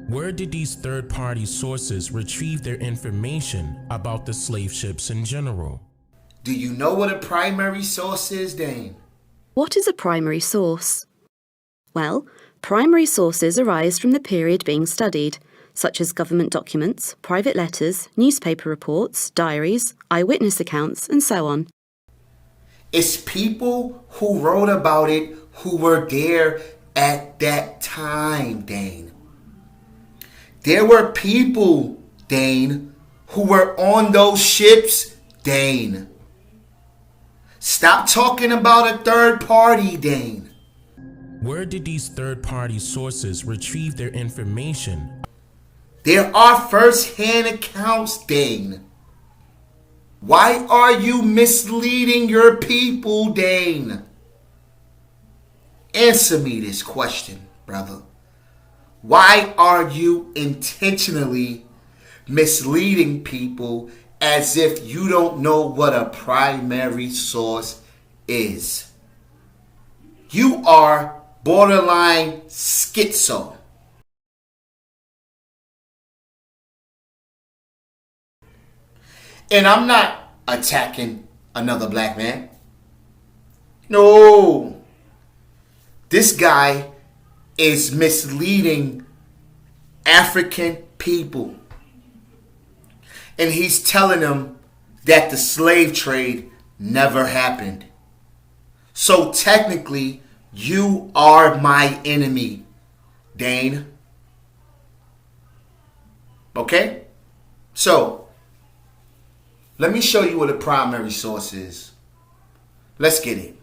Where did these third-party sources retrieve their information about the slave ships in general? Do you know what a primary source is, Dane? What is a primary source? Well, primary sources arise from the period being studied, such as government documents, private letters, newspaper reports, diaries, eyewitness accounts, and so on. It's people who wrote about it who were there at that time, Dane. There were people, Dane, who were on those ships, Dane. Stop talking about a third party, Dane. Where did these third-party sources retrieve their information? There are first-hand accounts, Dane. Why are you misleading your people, Dane? Answer me this question, brother. Why are you intentionally misleading people as if you don't know what a primary source is? You are borderline schizo. And I'm not attacking another black man. No. This guy is misleading African people. And he's telling them that the slave trade never happened. So technically, you are my enemy, Dane. Okay? So, let me show you what a primary source is. Let's get it.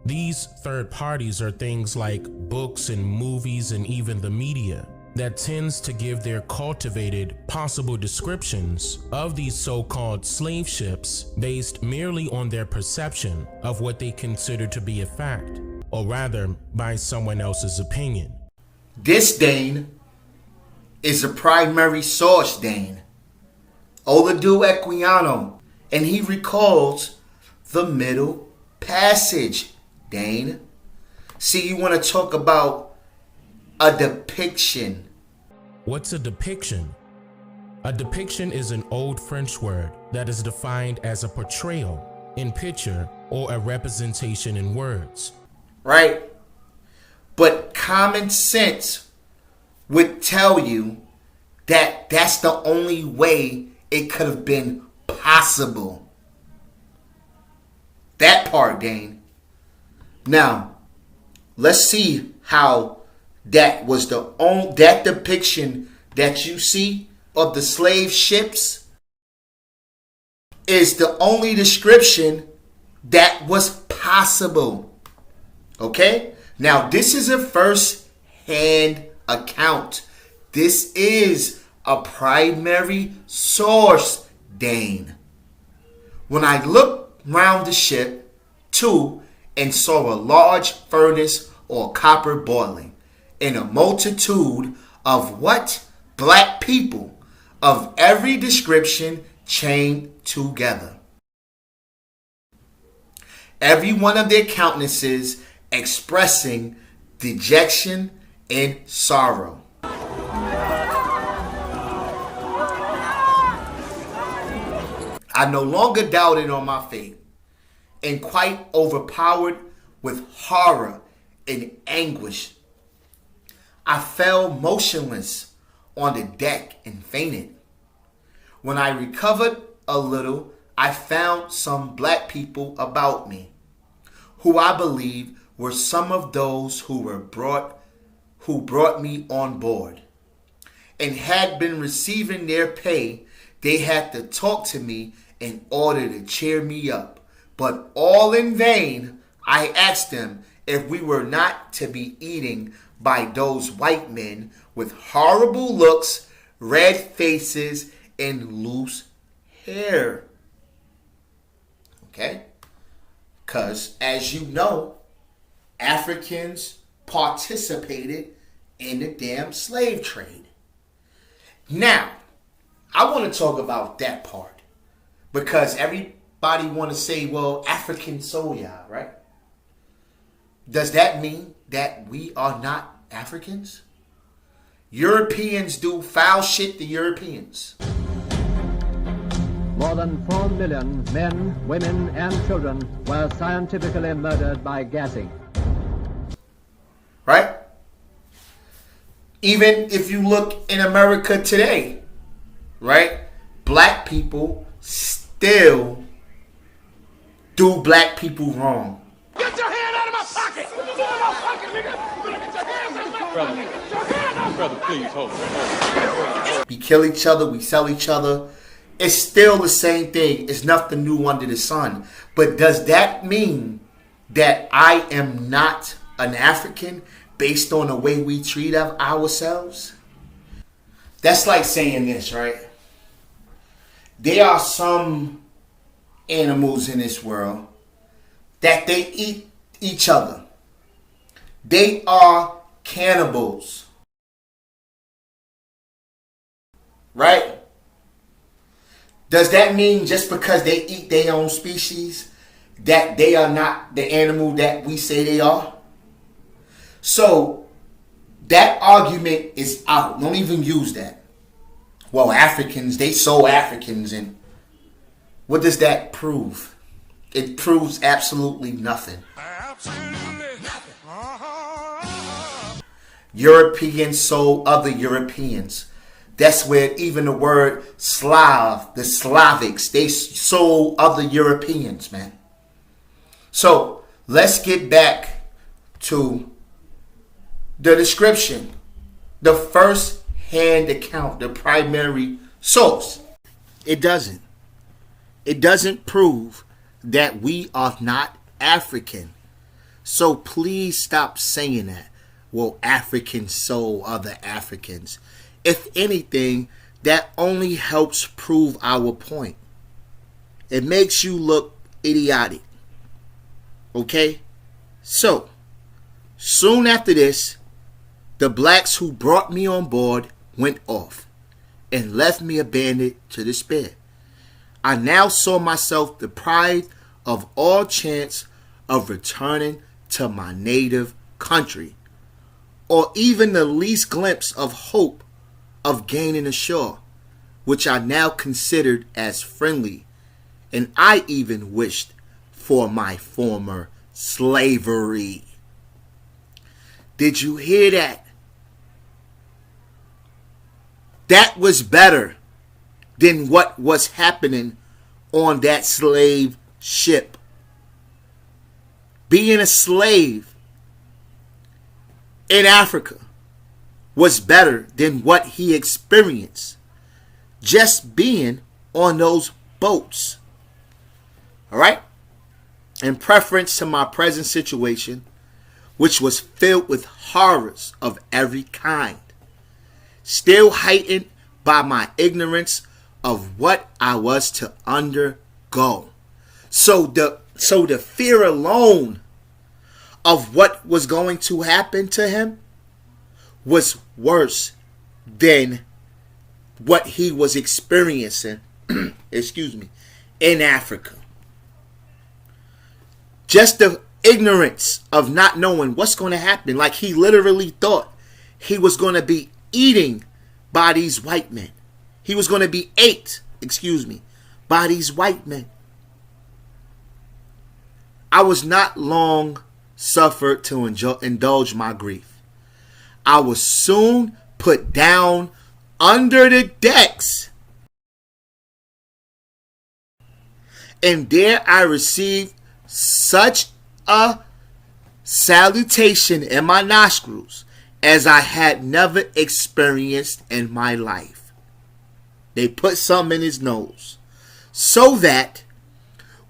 These third parties are things like books and movies and even the media that tends to give their cultivated possible descriptions of these so-called slave ships based merely on their perception of what they consider to be a fact, or rather by someone else's opinion. This, Dane, is a primary source, Dane. Oladu Equiano, and he recalls the Middle Passage, Dane. See, you want to talk about a depiction. What's a depiction? A depiction is an old French word that is defined as a portrayal in picture or a representation in words. Right? But common sense would tell you that that's the only way it could have been possible. That part, Dane. Now, let's see how that was that depiction that you see of the slave ships is the only description that was possible. Okay? Now, this is a first-hand account. This is a primary source, Dane. When I looked round the ship, too, and saw a large furnace or copper boiling, and a multitude of what? Black people of every description chained together. Every one of their countenances expressing dejection and sorrow. I no longer doubted on my faith, and quite overpowered with horror and anguish, I fell motionless on the deck and fainted. When I recovered a little, I found some black people about me, who I believe were some of those who brought me on board, and had been receiving their pay. They had to talk to me in order to cheer me up, but all in vain. I asked them if we were not to be eating by those white men with horrible looks, red faces, and loose hair. Okay? Because, as you know, Africans participated in the damn slave trade. Now, I want to talk about that part because everybody want to say, well, African soya, right? Does that mean that we are not Africans? Europeans do foul shit to Europeans. More than 4 million men, women, and children were scientifically murdered by gassing. Right? Even if you look in America today, right? Black people still do black people wrong. Get your hand out of my pocket! Get your hand out of my pocket, nigga! Get your hands out of my pocket! Brother, please hold. We kill each other, we sell each other. It's still the same thing. It's nothing new under the sun. But does that mean that I am not an African based on the way we treat ourselves? That's like saying this, right? There are some animals in this world that they eat each other. They are cannibals. Right? Does that mean just because they eat their own species that they are not the animal that we say they are? So that argument is out. Don't even use that. Well, Africans, they so Africans, and what does that prove? It proves absolutely nothing. Absolutely nothing. Europeans sold other Europeans. That's where even the word Slav, the Slavics, they sold other Europeans, man. So let's get back to the description. The first hand account, the primary source. It doesn't prove that we are not African. So please stop saying that. Well, Africans sold other Africans. If anything, that only helps prove our point. It makes you look idiotic. Okay? So, soon after this, the blacks who brought me on board went off and left me abandoned to despair. I now saw myself deprived of all chance of returning to my native country, or even the least glimpse of hope of gaining a shore, which I now considered as friendly, and I even wished for my former slavery. Did you hear that? That was better than what was happening on that slave ship. Being a slave in Africa was better than what he experienced just being on those boats. All right? In preference to my present situation, which was filled with horrors of every kind, still heightened by my ignorance of what I was to undergo. So the fear alone of what was going to happen to him was worse than what he was experiencing in Africa. Just the ignorance of not knowing what's going to happen. Like, he literally thought he was going to be eaten by these white men. He was going to be ate, by these white men. I was not long suffered to indulge my grief. I was soon put down under the decks, and there I received such a salutation in my nostrils as I had never experienced in my life. They put something in his nose, so that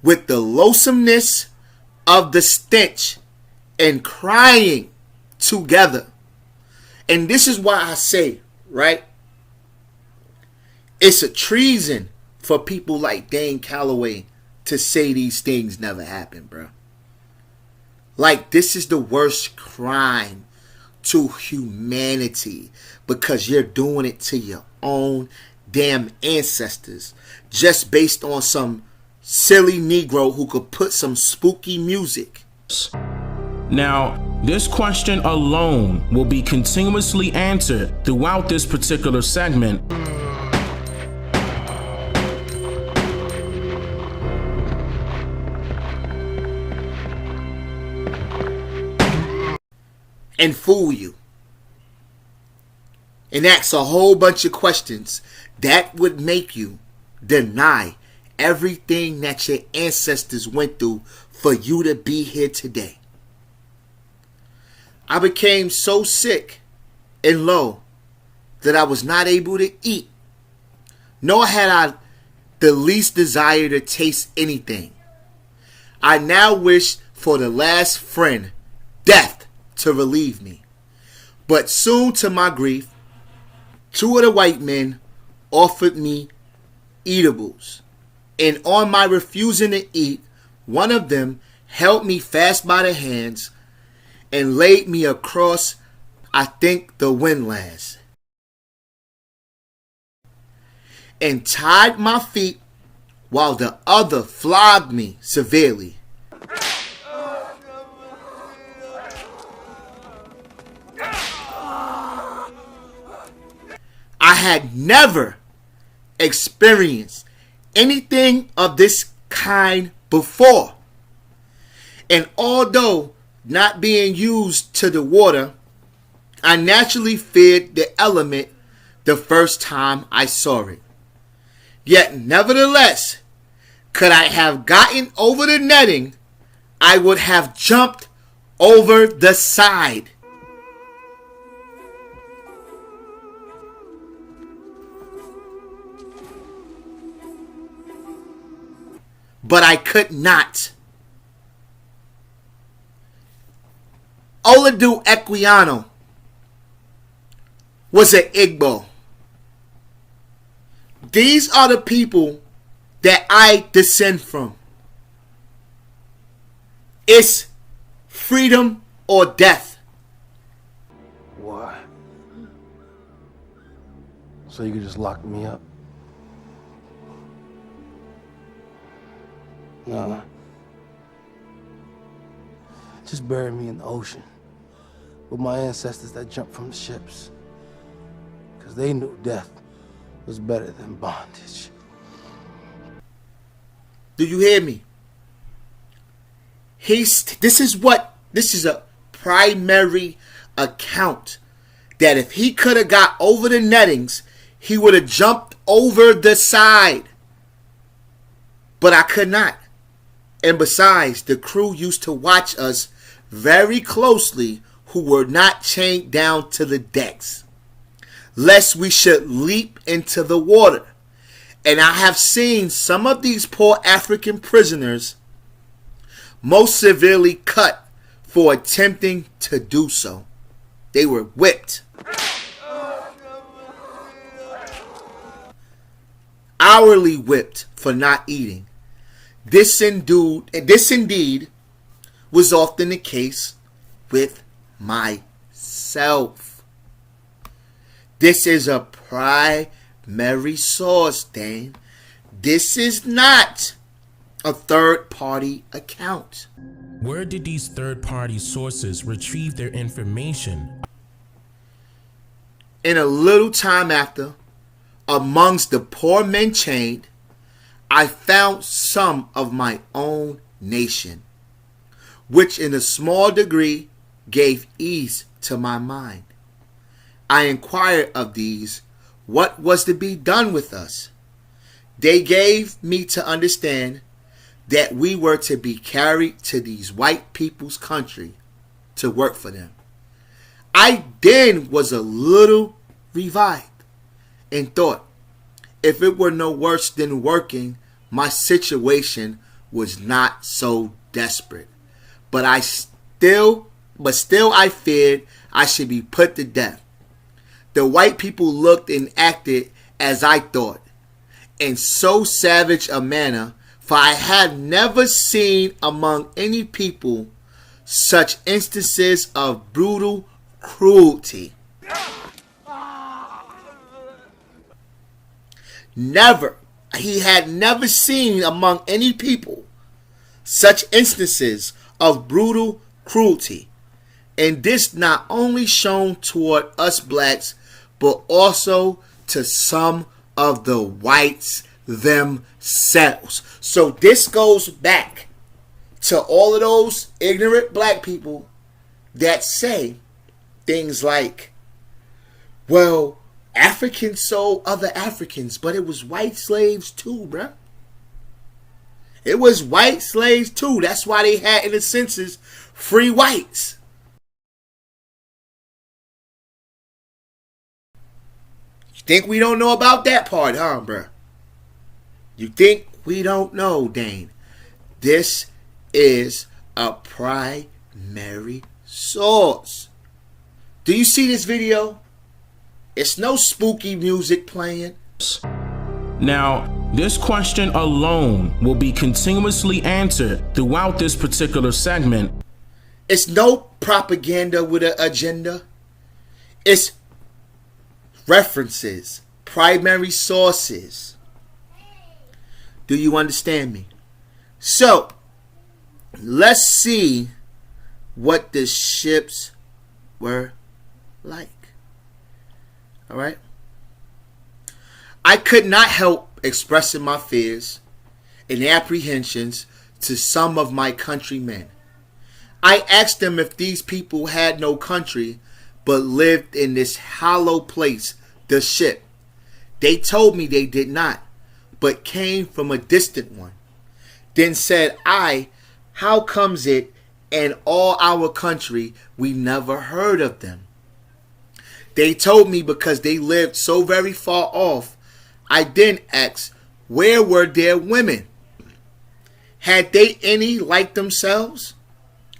with the loathsomeness of the stench and crying together, and this is why I say, right, it's a treason for people like Dane Calloway to say these things never happened, bro. Like, this is the worst crime to humanity, because you're doing it to your own damn ancestors just based on some silly Negro who could put some spooky music. Now, this question alone will be continuously answered throughout this particular segment. And fool you and ask a whole bunch of questions that would make you deny everything that your ancestors went through for you to be here today. I became so sick and low that I was not able to eat, nor had I the least desire to taste anything. I now wish for the last friend, death, to relieve me. But soon to my grief, two of the white men offered me eatables. And on my refusing to eat, one of them held me fast by the hands and laid me across, I think, the windlass, and tied my feet while the other flogged me severely. I had never experienced anything of this kind before. And although not being used to the water, I naturally feared the element the first time I saw it. Yet nevertheless, could I have gotten over the netting, I would have jumped over the side. But I could not. Oladu Equiano was an Igbo. These are the people that I descend from. It's freedom or death. Why? So you could just lock me up? Nah. Just bury me in the ocean with my ancestors that jumped from the ships. Because they knew death was better than bondage. Do you hear me? This is a primary account that if he could have got over the nettings, he would have jumped over the side. But I could not. And besides, the crew used to watch us very closely who were not chained down to the decks, lest we should leap into the water. And I have seen some of these poor African prisoners most severely cut for attempting to do so. They were whipped, hourly whipped for not eating. This indeed was often the case with myself. This is a primary source, Dane. This is not a third-party account. Where did these third-party sources retrieve their information? In a little time after, amongst the poor men chained, I found some of my own nation, which in a small degree gave ease to my mind. I inquired of these what was to be done with us. They gave me to understand that we were to be carried to these white people's country to work for them. I then was a little revived and thought, if it were no worse than working, my situation was not so desperate. But still I feared I should be put to death. The white people looked and acted as I thought, in so savage a manner, for I had never seen among any people such instances of brutal cruelty. He had never seen among any people such instances of brutal cruelty. And this not only shown toward us blacks, but also to some of the whites themselves. So this goes back to all of those ignorant black people that say things like, well, Africans sold other Africans, but it was white slaves too, bruh. It was white slaves too. That's why they had in the census free whites. You think we don't know about that part, huh, bruh? You think we don't know, Dane? This is a primary source. Do you see this video? It's no spooky music playing. Now, this question alone will be continuously answered throughout this particular segment. It's no propaganda with an agenda. It's references, primary sources. Do you understand me? So, let's see what the ships were like. All right. I could not help expressing my fears and apprehensions to some of my countrymen. I asked them if these people had no country but lived in this hollow place, the ship. They told me they did not, but came from a distant one. Then said I, how comes it in all our country we never heard of them? They told me because they lived so very far off. I then asked, where were their women? Had they any like themselves?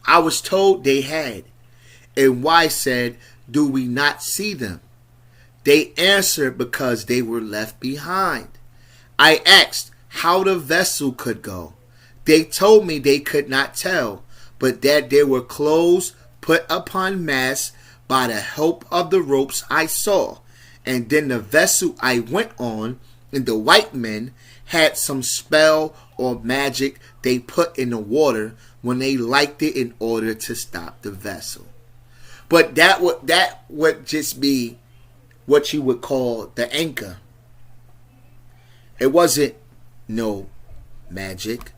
I was told they had. And why said, do we not see them? They answered because they were left behind. I asked how the vessel could go. They told me they could not tell, but that there were clothes put upon masts by the help of the ropes I saw. And then the vessel I went on, and the white men had some spell or magic they put in the water when they liked it in order to stop the vessel. But that would just be what you would call the anchor. It wasn't no magic,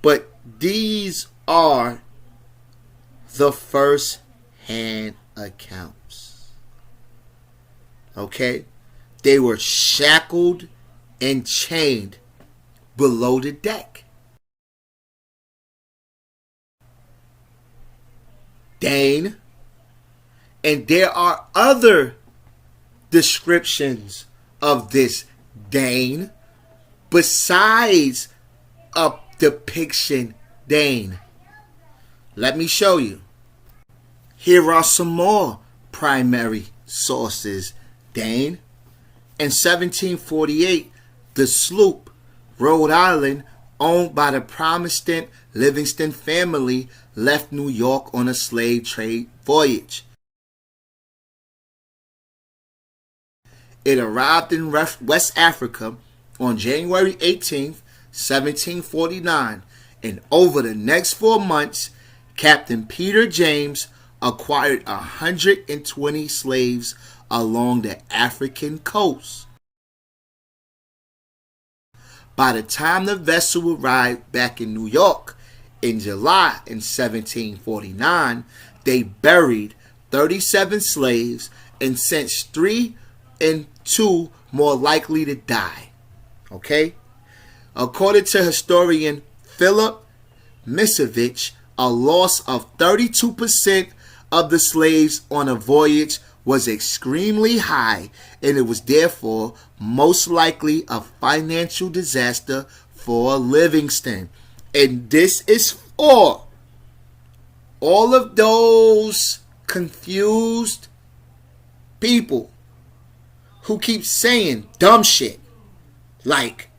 but these are the first hand accounts. Okay? They were shackled and chained below the deck. Dane. And there are other descriptions of this Dane besides a depiction Dane. Let me show you. Here are some more primary sources. Dane. In 1748, the sloop Rhode Island, owned by the Protestant Livingston family, left New York on a slave trade voyage. It arrived in West Africa on January 18th, 1749, and over the next 4 months, Captain Peter James acquired 120 slaves along the African coast. By the time the vessel arrived back in New York in July in 1749, they buried 37 slaves and sent 3 and 2 more likely to die. Okay? According to historian Philip Misovich, a loss of 32% of the slaves on a voyage was extremely high, and it was therefore most likely a financial disaster for Livingston. And this is for all of those confused people who keep saying dumb shit like,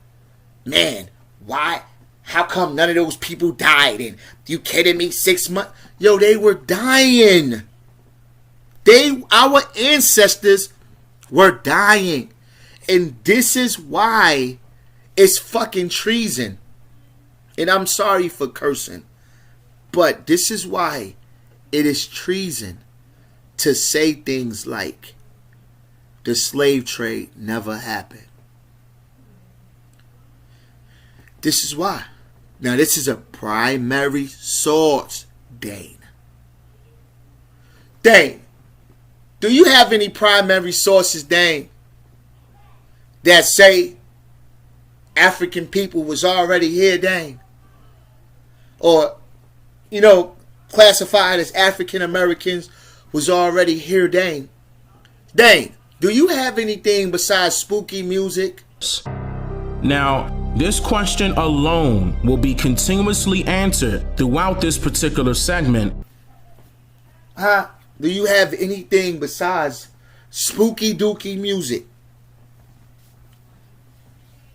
man, why? How come none of those people died? And you kidding me? 6 months? Yo, they were dying. Our ancestors were dying. And this is why it's fucking treason. And I'm sorry for cursing, but this is why It is treason to say things like the slave trade never happened. This is why. Now, this is a primary source, Dane. Dane, do you have any primary sources, Dane, that say African people was already here, Dane? Or, classified as African Americans was already here, Dane? Dane, do you have anything besides spooky music? Now, this question alone will be continuously answered throughout this particular segment. Do you have anything besides spooky dookie music?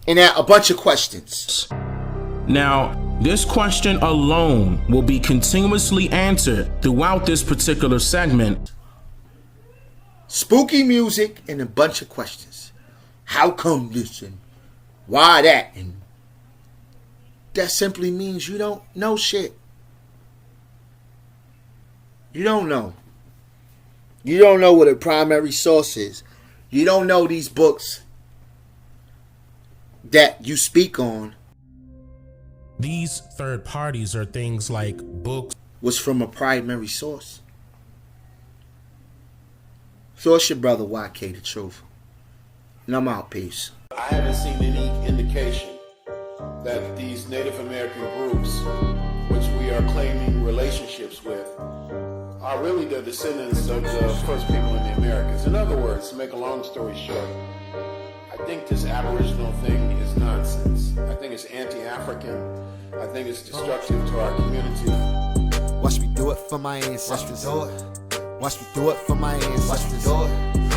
And a bunch of questions. Now, this question alone will be continuously answered throughout this particular segment. Spooky music and a bunch of questions. How come this and why that? And that simply means you don't know shit. You don't know. You don't know what a primary source is. You don't know these books that you speak on. These third parties are things like books. Was from a primary source. So it's your brother YK the Truth. And I'm out. Peace. I haven't seen any indication that these Native American groups, which we are claiming relationships with, are really the descendants of the first people in the Americas. In other words, to make a long story short, I think this Aboriginal thing is nonsense. I think it's anti-African. I think it's destructive to our community. Watch me do it for my ancestors. Watch me do it for my ancestors.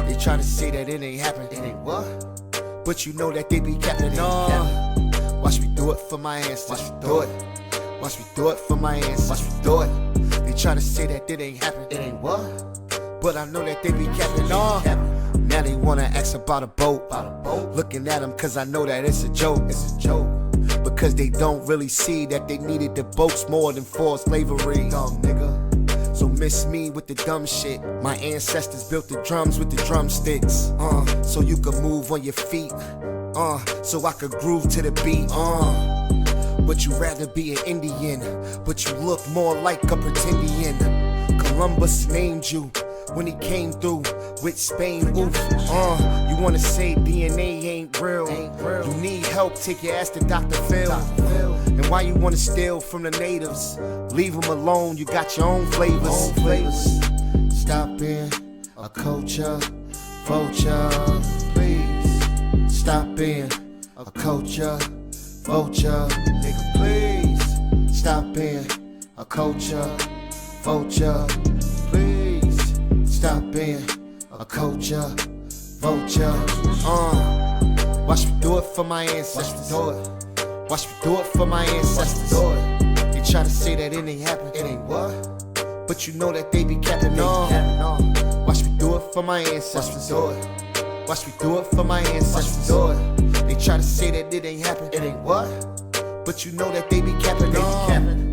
They try to say that it ain't happened. It ain't what? But you know that they be capping on. Watch me do it for my ancestors. Watch me do it for my ancestors. They try to say that it ain't happened. It ain't what? But I know that they be capping on. Now they wanna ask about a boat. Looking at them cause I know that it's a joke. It's a joke. Because they don't really see that they needed the boats more than forced slavery. Dumb nigga. So miss me with the dumb shit. My ancestors built the drums with the drumsticks. So you could move on your feet. So I could groove to the beat. But you rather be an Indian. But you look more like a pretendian. Columbus named you when he came through with Spain, oof. You wanna say DNA ain't real. You need help, take your ass to Dr. Phil. And why you wanna steal from the natives? Leave them alone, you got your own flavors. Stop being a culture vulture, please. Stop being a culture vulture, nigga, please. Stop being a culture vulture, please. Stop being a culture vulture. Watch me do it for my ancestors. Watch me do it for my ancestors. They try to say that it ain't happened. It ain't what? But you know that they be capping on. Watch me do it for my ancestors. Watch me do it for my ancestors. They try to say that it ain't happened. It ain't what? But you know that they be capping on.